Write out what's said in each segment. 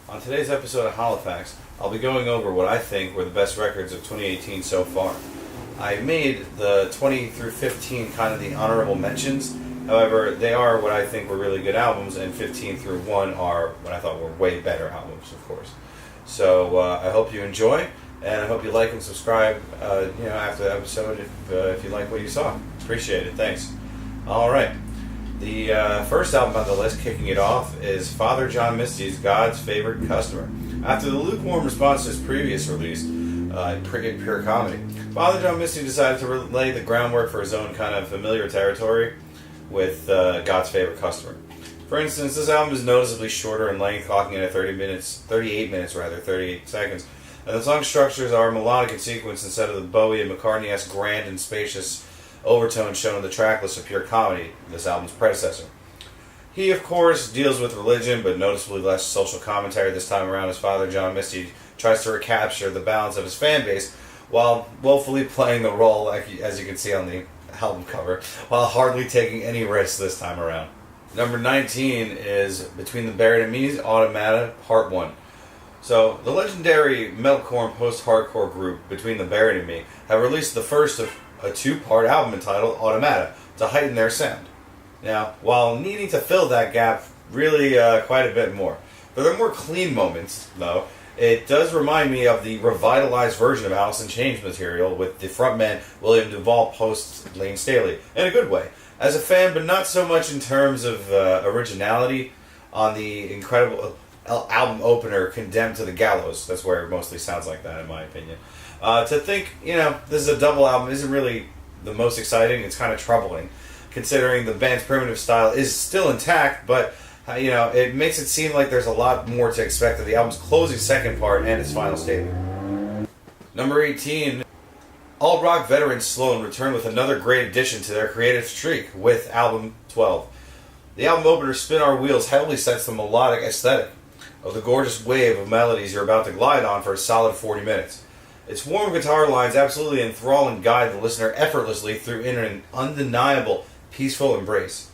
On today's episode of Halifax, I'll be going over what I think were the best records of 2018 so far. I made the 20 through 15 kind of the honorable mentions. However, they are what I think were really good albums, and 15 through 1 are what I thought were way better albums, of course. So I hope you enjoy, and I hope you like and subscribe after the episode if you like what you saw. Appreciate it. Thanks. All right. The first album on the list, kicking it off, is Father John Misty's God's Favorite Customer. After the lukewarm response to his previous release, Pure Comedy, Father John Misty decided to lay the groundwork for his own kind of familiar territory with God's Favorite Customer. For instance, this album is noticeably shorter in length, clocking in at 38 seconds, and the song structures are melodic in sequence instead of the Bowie and McCartney-esque grand and spacious overtones shown in the track list of Pure Comedy, this album's predecessor. He, of course, deals with religion, but noticeably less social commentary this time around as Father John Misty tries to recapture the balance of his fan base while woefully playing the role, as you can see on the album cover, while hardly taking any risks this time around. Number 19 is Between the Buried and Me's Automata Part 1. So, the legendary metalcore and post-hardcore group Between the Buried and Me have released the first of a two-part album entitled Automata to heighten their sound. Now, while needing to fill that gap really quite a bit more. For their more clean moments, though, it does remind me of the revitalized version of Alice in Chains material with the frontman William Duvall post Lane Staley, in a good way. As a fan, but not so much in terms of originality on the incredible album opener, Condemned to the Gallows. That's where it mostly sounds like that, in my opinion. To think, this is a double album isn't really the most exciting. It's kind of troubling, considering the band's primitive style is still intact, but, it makes it seem like there's a lot more to expect of the album's closing second part and its final statement. Number 18, alt-rock veteran Sloan returned with another great addition to their creative streak with album 12. The album opener, Spin Our Wheels, heavily sets the melodic aesthetic of the gorgeous wave of melodies you're about to glide on for a solid 40 minutes. Its warm guitar lines absolutely enthrall and guide the listener effortlessly through an undeniable, peaceful embrace.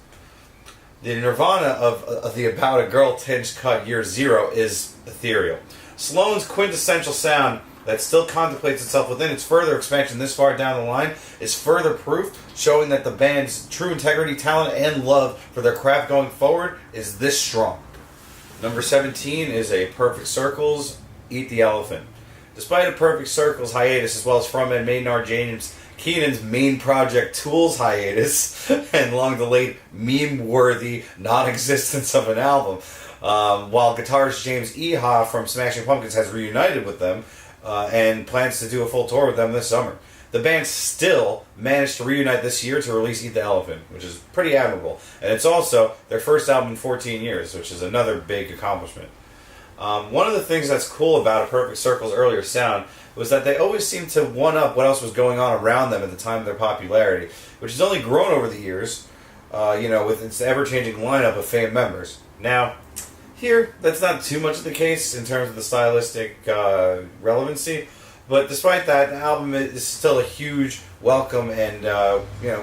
The nirvana of the About a Girl tinged cut Year Zero is ethereal. Sloan's quintessential sound that still contemplates itself within its further expansion this far down the line is further proof, showing that the band's true integrity, talent, and love for their craft going forward is this strong. Number 17 is A Perfect Circle's Eat the Elephant. Despite A Perfect Circle's hiatus, as well as frontman Maynard James Keenan's main project Tool's hiatus and long-delayed meme-worthy non-existence of an album, while guitarist James Iha from Smashing Pumpkins has reunited with them and plans to do a full tour with them this summer. The band still managed to reunite this year to release Eat the Elephant, which is pretty admirable. And it's also their first album in 14 years, which is another big accomplishment. One of the things that's cool about A Perfect Circle's earlier sound was that they always seemed to one-up what else was going on around them at the time of their popularity, which has only grown over the years, with its ever-changing lineup of famed members. Now, here, that's not too much of the case in terms of the stylistic relevancy, but despite that, the album is still a huge welcome and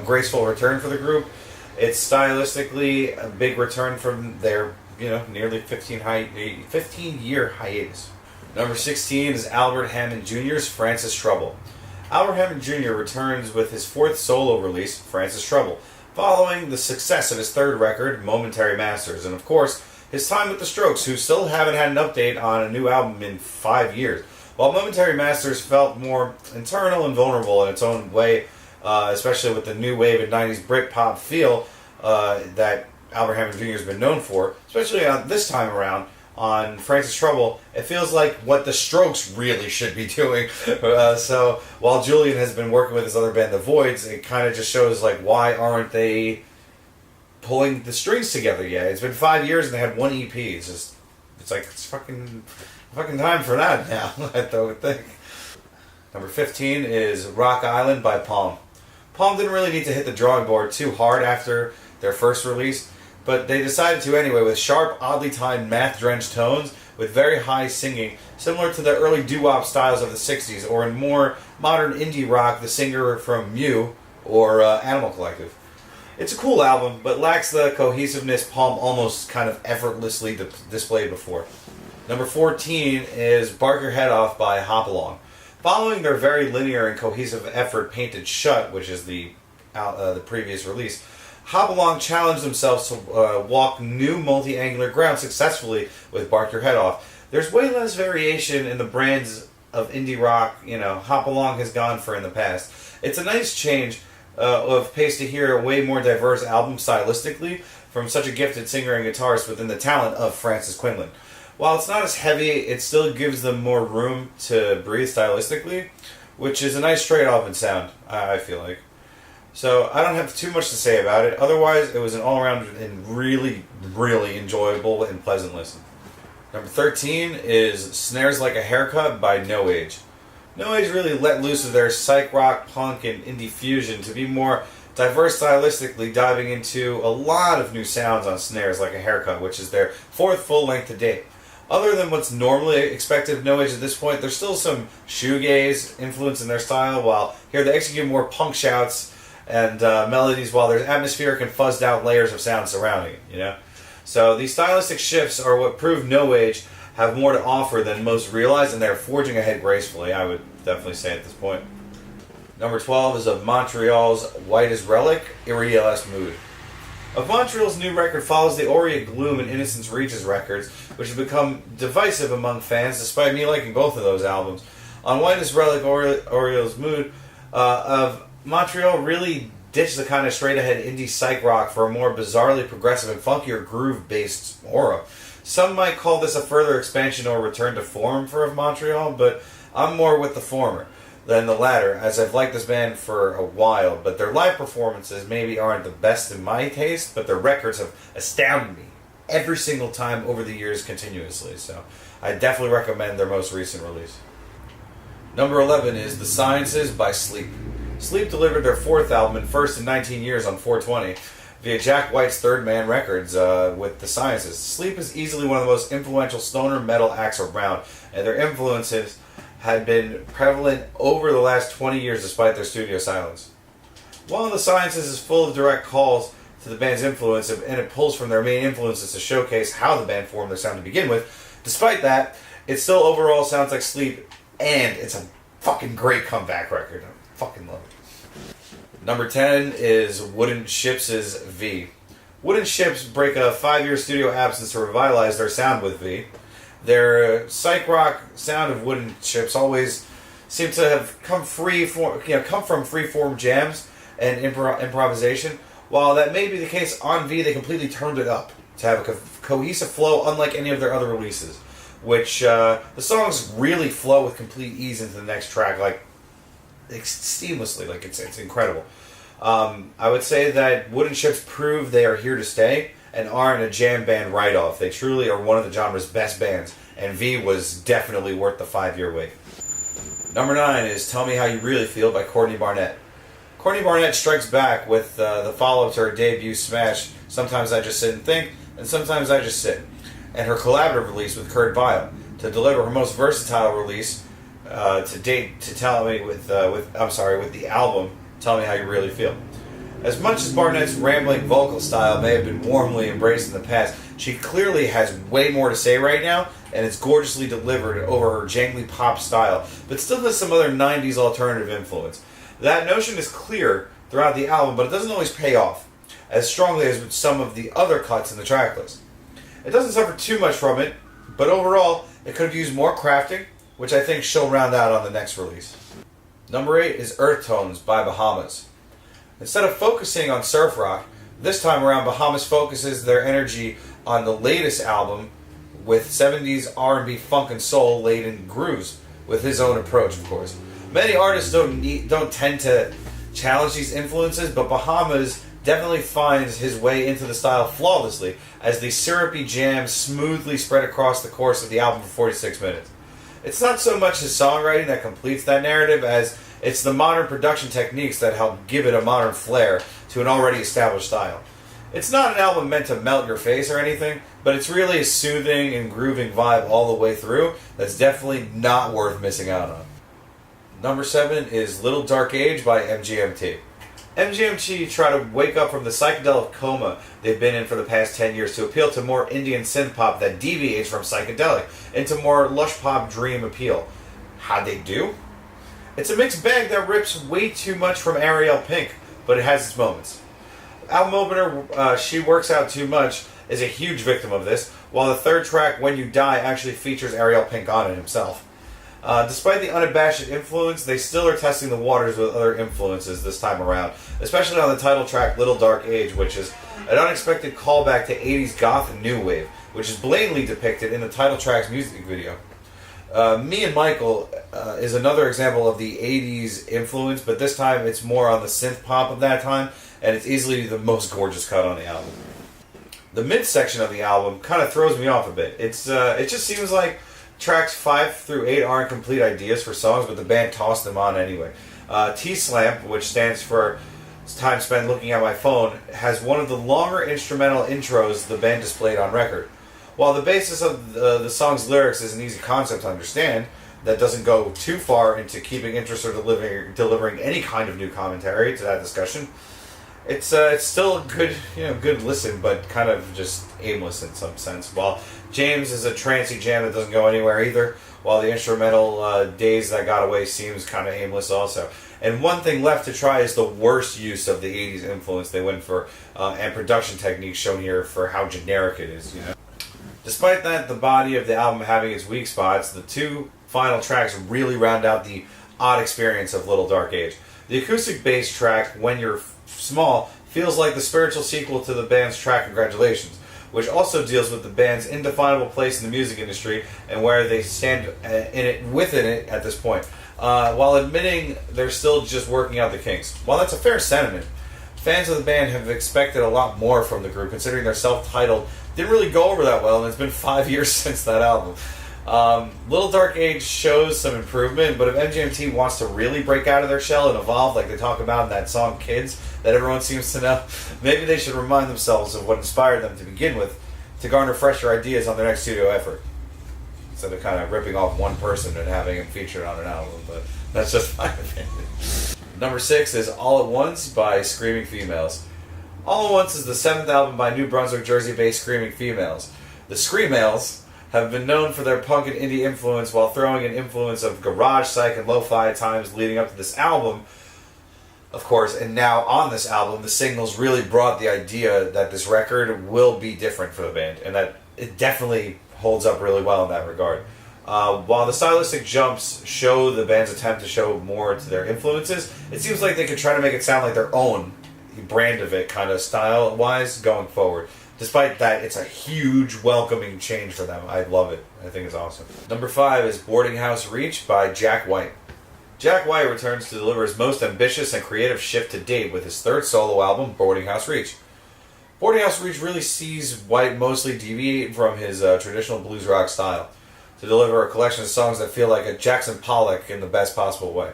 graceful return for the group. It's stylistically a big return from their nearly 15-year hiatus. Number 16 is Albert Hammond Jr.'s Francis Trouble. Albert Hammond Jr. returns with his fourth solo release, Francis Trouble, following the success of his third record, Momentary Masters, and of course, his time with the Strokes, who still haven't had an update on a new album in 5 years. While Momentary Masters felt more internal and vulnerable in its own way, especially with the new wave of 90s Britpop feel that Albert Hammond Jr. has been known for, especially this time around on Francis Trouble, it feels like what the Strokes really should be doing. So while Julian has been working with his other band, The Voids, it kind of just shows why aren't they pulling the strings together yet? It's been 5 years and they had one EP. It's fucking time for that now, I would think. Number 15 is Rock Island by Palm. Palm didn't really need to hit the drawing board too hard after their first release, but they decided to anyway with sharp, oddly timed, math-drenched tones with very high singing, similar to the early doo-wop styles of the 60s, or in more modern indie rock, the singer from Mew or Animal Collective. It's a cool album, but lacks the cohesiveness Palm almost kind of effortlessly displayed before. Number 14 is Bark Your Head Off by Hopalong. Following their very linear and cohesive effort Painted Shut, which is the previous release, Hopalong challenged themselves to walk new multi-angular ground successfully with Bark Your Head Off. There's way less variation in the brands of indie rock, Hopalong has gone for in the past. It's a nice change of pace to hear a way more diverse album stylistically from such a gifted singer and guitarist within the talent of Francis Quinlan. While it's not as heavy, it still gives them more room to breathe stylistically, which is a nice trade-off in sound, I feel like. So I don't have too much to say about it. Otherwise, it was an all-around and really, really enjoyable and pleasant listen. Number 13 is Snares Like a Haircut by No Age. No Age really let loose of their psych rock, punk, and indie fusion to be more diverse stylistically, diving into a lot of new sounds on Snares Like a Haircut, which is their fourth full length to date. Other than what's normally expected of No Age at this point, there's still some shoegaze influence in their style, while here they execute more punk shouts and melodies, while there's atmospheric and fuzzed out layers of sound surrounding it, So these stylistic shifts are what prove No Age have more to offer than most realize, and they're forging ahead gracefully, I would definitely say at this point. Number 12 is of Montreal's White as Relic, Irrealist Mood. Of Montreal's new record follows the Aurea Gloom and Innocence Reaches records, which have become divisive among fans, despite me liking both of those albums. On White as Relic, Aurea's Mood, of Montreal really ditched the kind of straight-ahead indie psych rock for a more bizarrely progressive and funkier groove-based aura. Some might call this a further expansion or return to form for Of Montreal, but I'm more with the former than the latter, as I've liked this band for a while, but their live performances maybe aren't the best in my taste, but their records have astounded me every single time over the years continuously, so I definitely recommend their most recent release. Number 11 is The Sciences by Sleep. Sleep delivered their fourth album and first in 19 years on 420 via Jack White's Third Man Records with The Sciences. Sleep is easily one of the most influential stoner metal acts around, and their influences had been prevalent over the last 20 years despite their studio silence. While The Sciences is full of direct calls to the band's influence, and it pulls from their main influences to showcase how the band formed their sound to begin with, despite that, it still overall sounds like Sleep, and it's a fucking great comeback record. I fucking love it. Number 10 is Wooden Ships' V. Wooden Ships break a 5-year studio absence to revitalize their sound with V. Their psych rock sound of Wooden Ships always seemed to have come from free-form jams and improvisation. While that may be the case on V, they completely turned it up to have a cohesive flow unlike any of their other releases, which the songs really flow with complete ease into the next track, seamlessly. It's incredible. I would say that Wooden Ships prove they are here to stay and aren't a jam band write-off. They truly are one of the genre's best bands, and V was definitely worth the 5-year wait. Number 9 is Tell Me How You Really Feel by Courtney Barnett. Courtney Barnett strikes back with the follow-up to her debut smash, Sometimes I Just Sit and Think, and Sometimes I Just Sit, and her collaborative release with Kurt Vile, to deliver her most versatile release to date with the album Tell Me How You Really Feel. As much as Barnett's rambling vocal style may have been warmly embraced in the past, she clearly has way more to say right now, and it's gorgeously delivered over her jangly pop style, but still has some other 90s alternative influence. That notion is clear throughout the album, but it doesn't always pay off as strongly as with some of the other cuts in the tracklist. It doesn't suffer too much from it, but overall, it could have used more crafting, which I think she'll round out on the next release. Number 8 is Earth Tones by Bahamas. Instead of focusing on surf rock, this time around Bahamas focuses their energy on the latest album with 70s R&B funk and soul laden grooves, with his own approach, of course. Many artists don't tend to challenge these influences, but Bahamas definitely finds his way into the style flawlessly as the syrupy jams smoothly spread across the course of the album for 46 minutes. It's not so much his songwriting that completes that narrative as it's the modern production techniques that help give it a modern flair to an already established style. It's not an album meant to melt your face or anything, but it's really a soothing and grooving vibe all the way through that's definitely not worth missing out on. Number 7 is Little Dark Age by MGMT. MGMT try to wake up from the psychedelic coma they've been in for the past 10 years to appeal to more Indian synth pop that deviates from psychedelic into more lush pop dream appeal. How'd they do? It's a mixed bag that rips way too much from Ariel Pink, but it has its moments. Album opener, She Works Out Too Much, is a huge victim of this, while the third track, When You Die, actually features Ariel Pink on it himself. Despite the unabashed influence, they still are testing the waters with other influences this time around, especially on the title track Little Dark Age, which is an unexpected callback to 80s goth and new wave, which is blatantly depicted in the title track's music video. Me and Michael is another example of the 80s influence, but this time it's more on the synth pop of that time, and it's easily the most gorgeous cut on the album. The mid-section of the album kind of throws me off a bit. It just seems like tracks 5 through 8 aren't complete ideas for songs, but the band tossed them on anyway. T-Slamp, which stands for Time Spent Looking at My Phone, has one of the longer instrumental intros the band displayed on record. While the basis of the song's lyrics is an easy concept to understand, that doesn't go too far into keeping interest or delivering any kind of new commentary to that discussion, it's still a good listen, but kind of just aimless in some sense. While James is a trancey jam that doesn't go anywhere either, while the instrumental Days That Got Away seems kind of aimless also. And One Thing Left to Try is the worst use of the 80s influence they went for, and production techniques shown here for how generic it is, Despite that, the body of the album having its weak spots, the two final tracks really round out the odd experience of Little Dark Age. The acoustic bass track, When You're Small, feels like the spiritual sequel to the band's track Congratulations, which also deals with the band's indefinable place in the music industry and where they stand within it at this point, while admitting they're still just working out the kinks. While that's a fair sentiment, fans of the band have expected a lot more from the group, considering their self-titled didn't really go over that well, and it's been 5 years since that album. Little Dark Age shows some improvement, but if MGMT wants to really break out of their shell and evolve like they talk about in that song Kids that everyone seems to know, maybe they should remind themselves of what inspired them to begin with to garner fresher ideas on their next studio effort, instead of kind of ripping off one person and having him featured on an album. But that's just my opinion. Number 6 is All at Once by Screaming Females. All at Once is the 7th album by New Brunswick, Jersey-based Screaming Females. The Screamales have been known for their punk and indie influence while throwing an influence of garage, psych, and lo-fi at times leading up to this album, of course, and now on this album, the singles really brought the idea that this record will be different for the band, and that it definitely holds up really well in that regard. While the stylistic jumps show the band's attempt to show more to their influences, it seems like they could try to make it sound like their own brand of it, kind of style-wise, going forward. Despite that, it's a huge welcoming change for them. I love it. I think it's awesome. Number 5 is Boarding House Reach by Jack White. Jack White returns to deliver his most ambitious and creative shift to date with his third solo album, Boarding House Reach. Boarding House Reach really sees White mostly deviate from his traditional blues rock style to deliver a collection of songs that feel like a Jackson Pollock in the best possible way.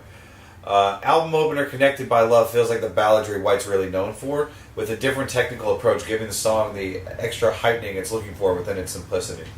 Album opener Connected by Love feels like the balladry White's really known for, with a different technical approach, giving the song the extra heightening it's looking for within its simplicity.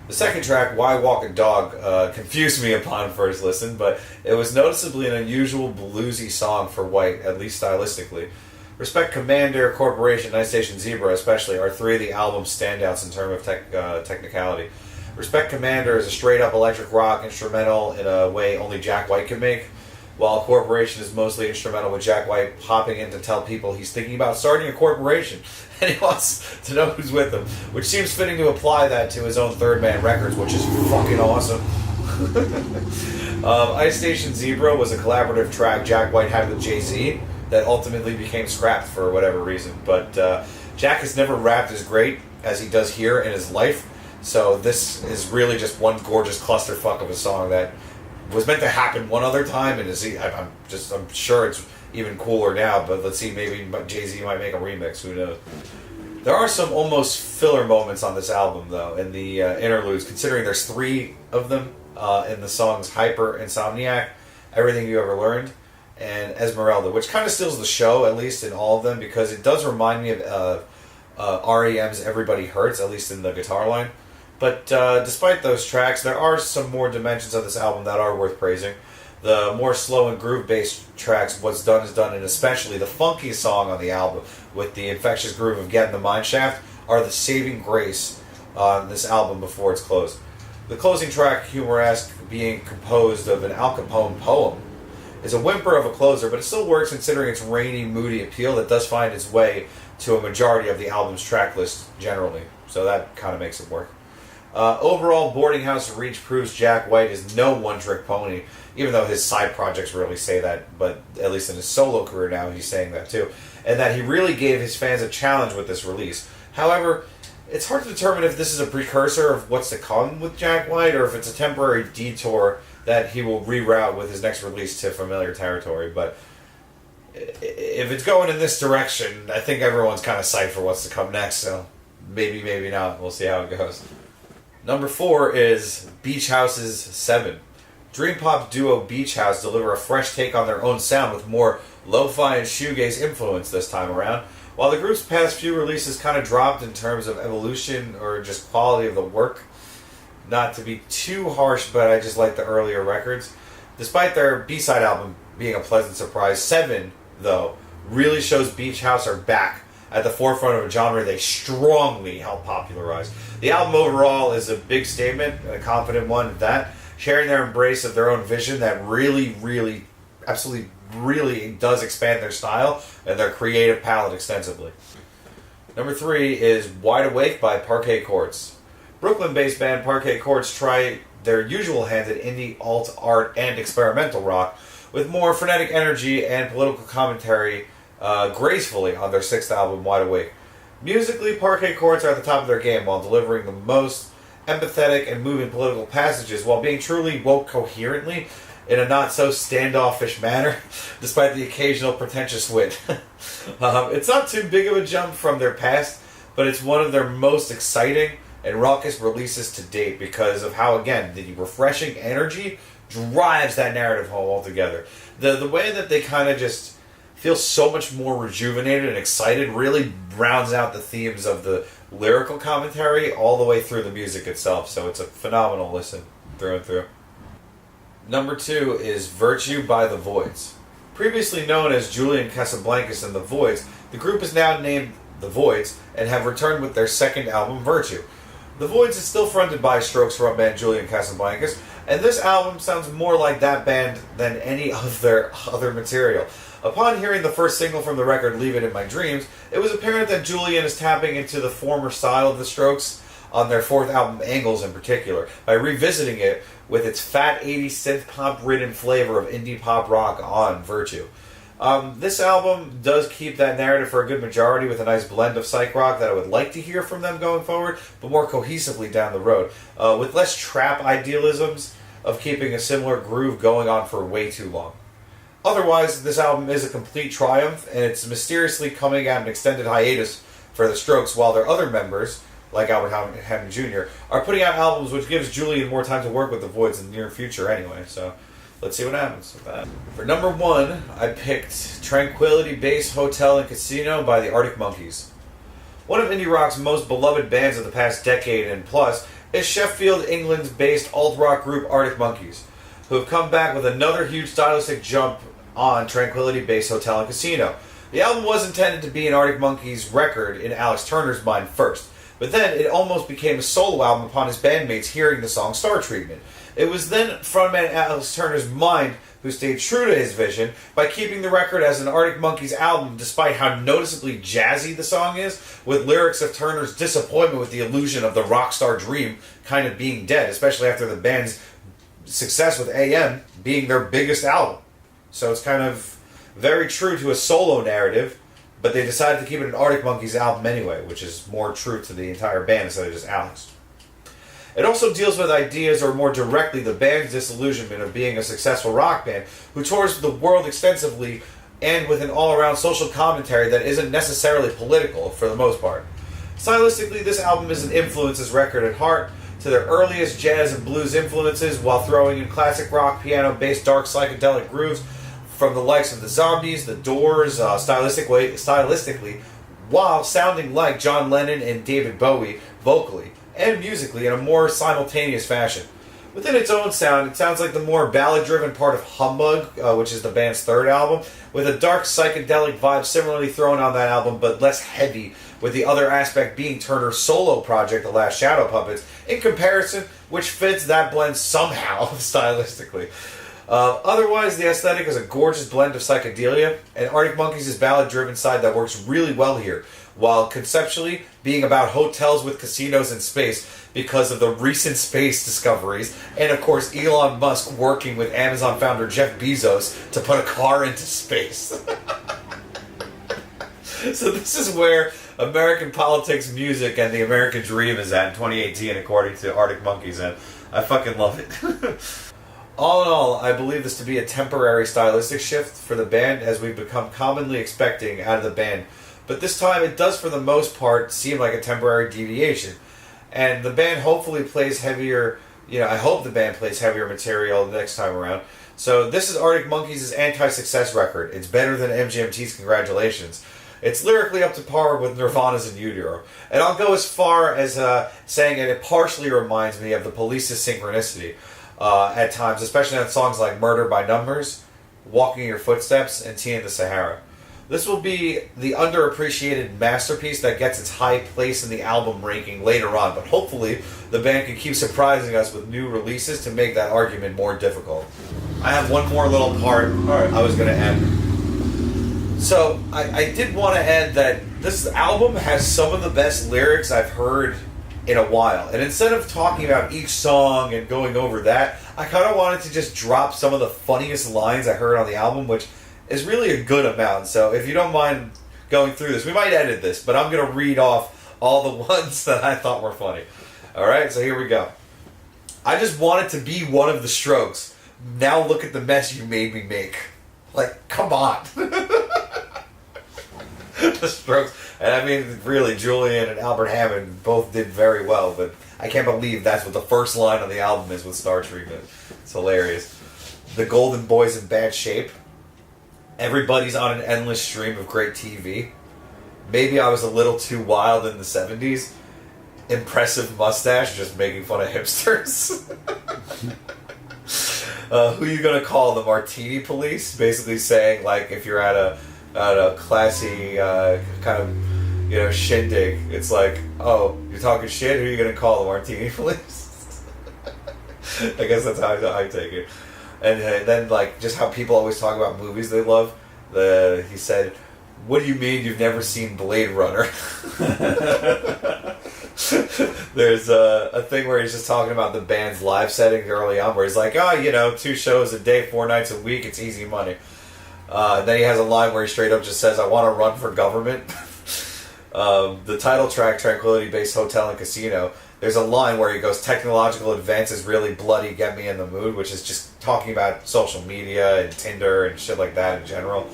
The second track, Why Walk a Dog, confused me upon first listen, but it was noticeably an unusual bluesy song for White, at least stylistically. Respect Commander, Corporation, Night Station Zebra especially are three of the album's standouts in terms of technicality. Respect Commander is a straight-up electric rock instrumental in a way only Jack White can make, while Corporation is mostly instrumental with Jack White popping in to tell people he's thinking about starting a corporation and he wants to know who's with him, which seems fitting to apply that to his own Third Man Records, which is fucking awesome. Ice Station Zebra was a collaborative track Jack White had with Jay-Z that ultimately became scrapped for whatever reason, but Jack has never rapped as great as he does here in his life. So this is really just one gorgeous clusterfuck of a song that was meant to happen one other time, and I'm sure it's even cooler now. But let's see, maybe Jay-Z might make a remix. Who knows? There are some almost filler moments on this album, though, in the interludes. Considering there's 3 of them in the songs "Hyper," "Insomniac," "Everything You Ever Learned," and "Esmeralda," which kind of steals the show, at least in all of them, because it does remind me of REM's "Everybody Hurts," at least in the guitar line. But despite those tracks, there are some more dimensions of this album that are worth praising. The more slow and groove-based tracks, what's done is done, and especially the funkiest song on the album, with the infectious groove of Get in the Mine Shaft, are the saving grace on this album before it's closed. The closing track, Humoresque, being composed of an Al Capone poem, is a whimper of a closer, but it still works considering its rainy, moody appeal that does find its way to a majority of the album's track list generally. So that kind of makes it work. Overall, Boarding House Reach proves Jack White is no one-trick pony, even though his side projects really say that, but at least in his solo career now he's saying that too, and that he really gave his fans a challenge with this release. However, it's hard to determine if this is a precursor of what's to come with Jack White, or if it's a temporary detour that he will reroute with his next release to familiar territory. But if it's going in this direction, I think everyone's kind of psyched for what's to come next, so maybe, maybe not. We'll see how it goes. Number 4 is Beach House's 7. Dream pop duo Beach House deliver a fresh take on their own sound with more lo-fi and shoegaze influence this time around. While the group's past few releases kind of dropped in terms of evolution or just quality of the work, not to be too harsh, but I just like the earlier records. Despite their B-side album being a pleasant surprise, 7, though, really shows Beach House are back at the forefront of a genre they strongly helped popularize. The album overall is a big statement, and a confident one at that, sharing their embrace of their own vision that really, absolutely really does expand their style and their creative palette extensively. Number 3 is Wide Awake by Parquet Courts. Brooklyn-based band Parquet Courts try their usual hand at indie, alt, art, and experimental rock with more frenetic energy and political commentary gracefully on their 6th album, Wide Awake. Musically, Parquet Courts are at the top of their game while delivering the most empathetic and moving political passages while being truly woke coherently in a not-so-standoffish manner, despite the occasional pretentious wit. It's not too big of a jump from their past, but it's one of their most exciting and raucous releases to date because of how, again, the refreshing energy drives that narrative home altogether. The way that they kind of just feel so much more rejuvenated and excited really rounds out the themes of the lyrical commentary all the way through the music itself, so it's a phenomenal listen through and through. Number 2 is Virtue by The Voids. Previously known as Julian Casablancas and The Voids, the group is now named The Voids and have returned with their 2nd album, Virtue. The Voids is still fronted by Strokes frontman Julian Casablancas, and this album sounds more like that band than any of their other material. Upon hearing the first single from the record, Leave It in My Dreams, it was apparent that Julian is tapping into the former style of the Strokes on their 4th album, Angles in particular, by revisiting it with its fat 80s synth pop ridden flavor of indie pop rock on Virtue. This album does keep that narrative for a good majority with a nice blend of psych rock that I would like to hear from them going forward, but more cohesively down the road, with less trap idealisms of keeping a similar groove going on for way too long. Otherwise, this album is a complete triumph, and it's mysteriously coming at an extended hiatus for the Strokes, while their other members, like Albert Hammond Jr., are putting out albums which gives Julian more time to work with the Voids in the near future anyway, so let's see what happens with that. For number 1, I picked Tranquility Base Hotel and Casino by the Arctic Monkeys. One of indie rock's most beloved bands of the past decade and plus is Sheffield, England's based alt-rock group Arctic Monkeys, who have come back with another huge stylistic jump on Tranquility Base Hotel and Casino. The album was intended to be an Arctic Monkeys record in Alex Turner's mind first, but then it almost became a solo album upon his bandmates hearing the song Star Treatment. It was then frontman Alex Turner's mind who stayed true to his vision by keeping the record as an Arctic Monkeys album despite how noticeably jazzy the song is, with lyrics of Turner's disappointment with the illusion of the rock star dream kind of being dead, especially after the band's success with AM being their biggest album. So it's kind of very true to a solo narrative, but they decided to keep it an Arctic Monkeys album anyway, which is more true to the entire band instead of just Alex. It also deals with ideas, or more directly, the band's disillusionment of being a successful rock band who tours the world extensively and with an all-around social commentary that isn't necessarily political for the most part. Stylistically, this album is an influences record at heart, to their earliest jazz and blues influences while throwing in classic rock, piano-based dark psychedelic grooves from the likes of the Zombies, the Doors, stylistically, while sounding like John Lennon and David Bowie vocally and musically in a more simultaneous fashion. Within its own sound, it sounds like the more ballad-driven part of Humbug, which is the band's third album, with a dark psychedelic vibe similarly thrown on that album, but less heavy, with the other aspect being Turner's solo project, The Last Shadow Puppets, in comparison, which fits that blend somehow, stylistically. Otherwise, the aesthetic is a gorgeous blend of psychedelia, and Arctic Monkeys' ballad-driven side that works really well here, while conceptually being about hotels with casinos in space because of the recent space discoveries, and of course Elon Musk working with Amazon founder Jeff Bezos to put a car into space. So this is where American politics, music, and the American dream is at in 2018, according to Arctic Monkeys, and I fucking love it. All in all, I believe this to be a temporary stylistic shift for the band, as we've become commonly expecting out of the band. But this time, it does for the most part seem like a temporary deviation. And the band hopefully plays heavier, I hope the band plays heavier material the next time around. So this is Arctic Monkeys' anti-success record. It's better than MGMT's Congratulations. It's lyrically up to par with Nirvana's In Utero. And I'll go as far as saying it partially reminds me of the Police's Synchronicity at times, especially on songs like Murder by Numbers, Walking Your Footsteps, and Tea in the Sahara. This will be the underappreciated masterpiece that gets its high place in the album ranking later on, but hopefully the band can keep surprising us with new releases to make that argument more difficult. I have one more little part I was going to add. So, I did want to add that this album has some of the best lyrics I've heard in a while. And instead of talking about each song and going over that, I kind of wanted to just drop some of the funniest lines I heard on the album, which is really a good amount. So if you don't mind going through this, we might edit this, but I'm going to read off all the ones that I thought were funny. Alright, so here we go. I just wanted to be one of the Strokes. Now look at the mess you made me make. Like, come on. The Strokes. And I mean, really, Julian and Albert Hammond both did very well, but I can't believe that's what the first line on the album is with Star Treatment. It's hilarious. The Golden Boy's in bad shape. Everybody's on an endless stream of great TV. Maybe I was a little too wild in the 70s. Impressive mustache, just making fun of hipsters. Who you gonna call? The Martini Police? Basically saying, like, if you're at a classy kind of, shindig, it's like, oh, you're talking shit? Who are you gonna call? The Martini Police? I guess that's how I take it. And then, like, just how people always talk about movies they love. He said, "What do you mean you've never seen Blade Runner?" There's a thing where he's just talking about the band's live setting early on, where he's like, 2 shows a day, 4 nights a week, it's easy money. Then he has a line where he straight up just says, "I want to run for government." The title track, Tranquility-Based Hotel and Casino, there's a line where he goes, "Technological advances really bloody get me in the mood," which is just talking about social media and Tinder and shit like that in general.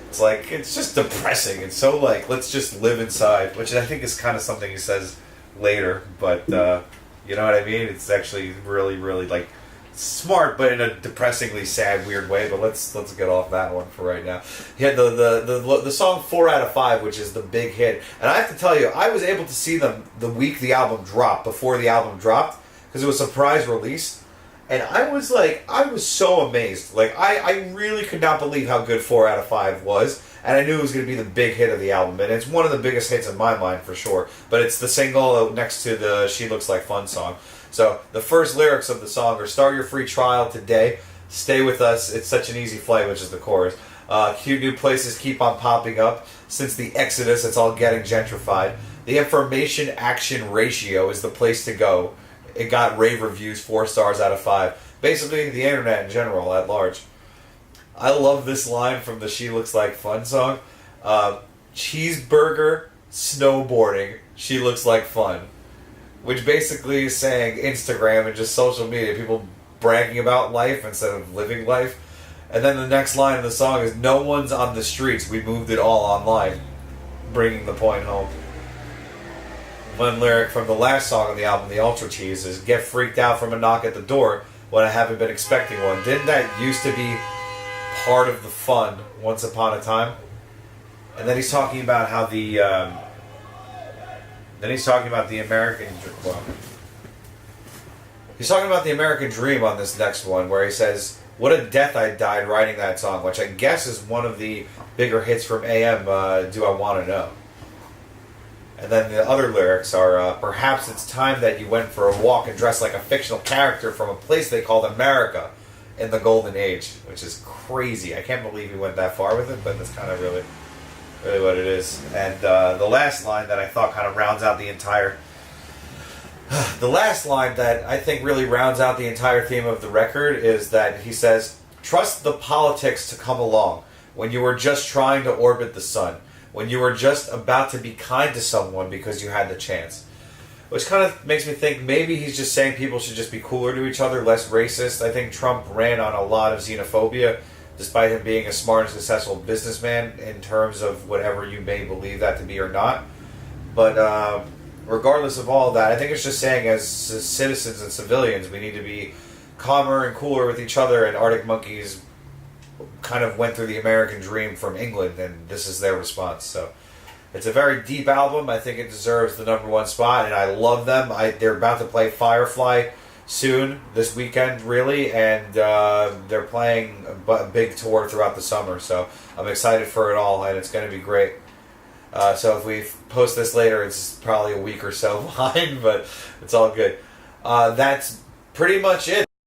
It's like, it's just depressing. It's so like, let's just live inside, which I think is kind of something he says later, but you know what I mean? It's actually really, really like smart, but in a depressingly sad, weird way. But let's get off that one for right now. He had the song 4 out of 5, which is the big hit, and I have to tell you, I was able to see them the week the album dropped, before the album dropped, because it was a surprise release, and I was so amazed. Like, I really could not believe how good 4 out of 5 was, and I knew it was going to be the big hit of the album, and it's one of the biggest hits in my mind for sure. But it's the single next to the She Looks Like Fun song. So the first lyrics of the song are, "Start your free trial today. Stay with us. It's such an easy flight," which is the chorus. "Cute new places keep on popping up. Since the exodus, it's all getting gentrified. The information action ratio is the place to go. It got rave reviews, 4 stars out of 5. Basically, the internet in general, at large. I love this line from the She Looks Like Fun song. Cheeseburger, snowboarding, she looks like fun. Which basically is saying Instagram and just social media, people bragging about life instead of living life. And then the next line of the song is, "No one's on the streets, we moved it all online," bringing the point home. One lyric from the last song on the album, The Ultra Cheese, is, "Get freaked out from a knock at the door when I haven't been expecting one. Didn't that used to be part of the fun once upon a time?" And then he's talking about how the American, well, He's talking about the American Dream on this next one, where he says, "What a death I died writing that song," which I guess is one of the bigger hits from AM, Do I Want to Know. And then the other lyrics are, "Perhaps it's time that you went for a walk and dressed like a fictional character from a place they called America in the Golden Age," which is crazy. I can't believe he went that far with it, but that's kind of really what it is. And the last line that I thought kind of rounds out the entire... The last line that I think really rounds out the entire theme of the record is that he says, "Trust the politics to come along when you were just trying to orbit the sun, when you were just about to be kind to someone because you had the chance." Which kind of makes me think maybe he's just saying people should just be cooler to each other, less racist. I think Trump ran on a lot of xenophobia, despite him being a smart and successful businessman in terms of whatever you may believe that to be or not. But regardless of all that, I think it's just saying as citizens and civilians, we need to be calmer and cooler with each other, and Arctic Monkeys kind of went through the American Dream from England, and this is their response. So it's a very deep album. I think it deserves the #1 spot, and I love them. They're about to play Firefly soon, this weekend, really, and they're playing a big tour throughout the summer, so I'm excited for it all, and it's going to be great. So if we post this later, it's probably a week or so behind, but it's all good. That's pretty much it.